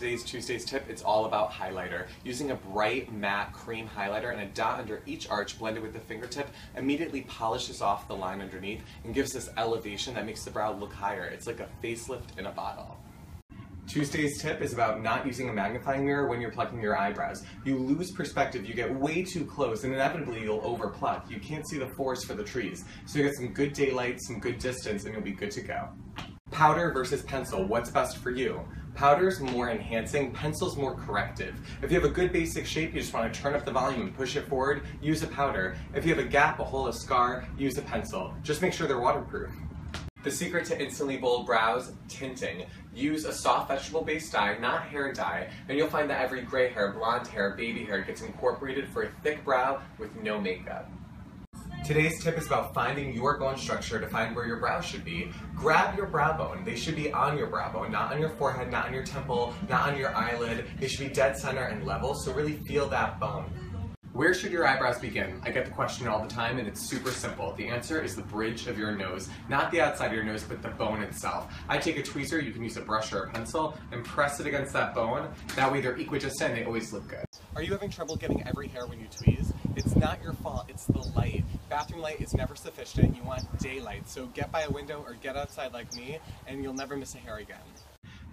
Tuesday's tip, it's all about highlighter. Using a bright matte cream highlighter and a dot under each arch blended with the fingertip immediately polishes off the line underneath and gives this elevation that makes the brow look higher. It's like a facelift in a bottle. Tuesday's tip is about not using a magnifying mirror when you're plucking your eyebrows. You lose perspective, you get way too close, and inevitably you'll over pluck. You can't see the forest for the trees. So you get some good daylight, some good distance, and you'll be good to go. Powder versus pencil, what's best for you? Powder's more enhancing, pencil's more corrective. If you have a good basic shape, you just want to turn up the volume and push it forward, use a powder. If you have a gap, a hole, a scar, use a pencil. Just make sure they're waterproof. The secret to instantly bold brows, tinting. Use a soft vegetable-based dye, not hair dye, and you'll find that every gray hair, blonde hair, baby hair gets incorporated for a thick brow with no makeup. Today's tip is about finding your bone structure to find where your brow should be. Grab your brow bone. They should be on your brow bone, not on your forehead, not on your temple, not on your eyelid. They should be dead center and level, so really feel that bone. Where should your eyebrows begin? I get the question all the time and it's super simple. The answer is the bridge of your nose. Not the outside of your nose, but the bone itself. I take a tweezer, you can use a brush or a pencil, and press it against that bone. That way they're equidistant and they always look good. Are you having trouble getting every hair when you tweeze? It's not your fault, it's the light. Bathroom light is never sufficient. You want daylight, so get by a window or get outside like me and you'll never miss a hair again.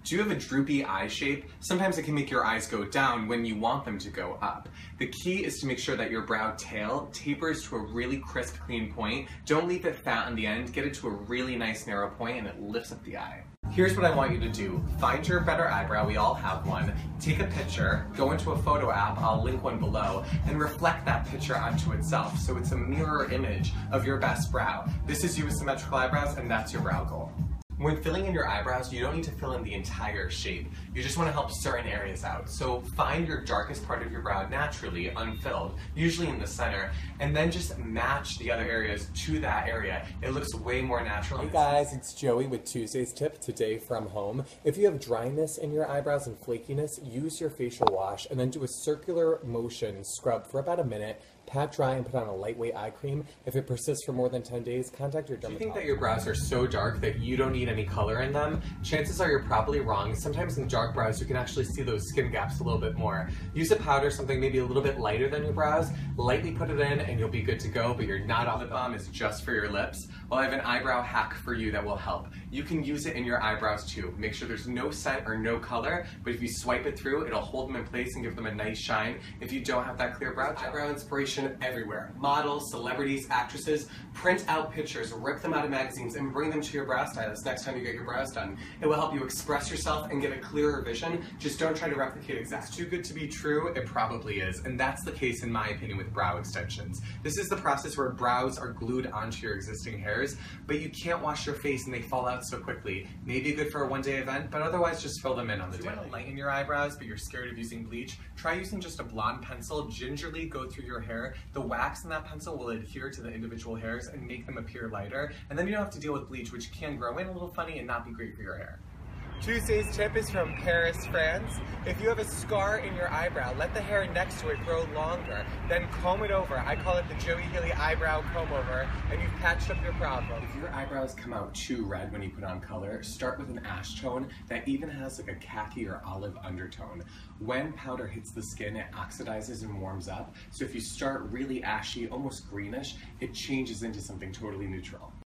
Do you have a droopy eye shape? Sometimes it can make your eyes go down when you want them to go up. The key is to make sure that your brow tail tapers to a really crisp, clean point. Don't leave it fat on the end. Get it to a really nice narrow point and it lifts up the eye. Here's what I want you to do. Find your better eyebrow, we all have one. Take a picture, go into a photo app, I'll link one below, and reflect that picture onto itself so it's a mirror image of your best brow. This is you with symmetrical eyebrows and that's your brow goal. When filling in your eyebrows, you don't need to fill in the entire shape. You just want to help certain areas out. So find your darkest part of your brow naturally, unfilled, usually in the center, and then just match the other areas to that area. It looks way more natural. Hey guys, it's Joey with Tuesday's tip today from home. If you have dryness in your eyebrows and flakiness, use your facial wash and then do a circular motion scrub for about a minute. Pat dry and put on a lightweight eye cream. If it persists for more than 10 days, contact your dermatologist. Do you think that your brows are so dark that you don't need any color in them? Chances are you're probably wrong. Sometimes in dark brows you can actually see those skin gaps a little bit more. Use a powder, something maybe a little bit lighter than your brows, lightly put it in and you'll be good to go, but you're not on the balm, it's just for your lips. Well, I have an eyebrow hack for you that will help. You can use it in your eyebrows too. Make sure there's no scent or no color, but if you swipe it through, it'll hold them in place and give them a nice shine if you don't have that clear brow gel. Eyebrow inspiration everywhere. Models, celebrities, actresses, print out pictures, rip them out of magazines, and bring them to your brow stylist next time you get your brows done. It will help you express yourself and get a clearer vision. Just don't try to replicate exactly. It's too good to be true, it probably is, and that's the case in my opinion with brow extensions. This is the process where brows are glued onto your existing hairs, but you can't wash your face and they fall out so quickly. Maybe good for a one-day event, but otherwise just fill them in on the daily. You want to lighten your eyebrows, but you're scared of using bleach? Try using just a blonde pencil, gingerly go through your hair. The wax in that pencil will adhere to the individual hairs and make them appear lighter, and then you don't have to deal with bleach, which can grow in a little funny and not be great for your hair. Tuesday's tip is from Paris, France. If you have a scar in your eyebrow, let the hair next to it grow longer, then comb it over. I call it the Joey Healy eyebrow comb over, and you've patched up your problem. If your eyebrows come out too red when you put on color, start with an ash tone that even has like a khaki or olive undertone. When powder hits the skin, it oxidizes and warms up, so if you start really ashy, almost greenish, it changes into something totally neutral.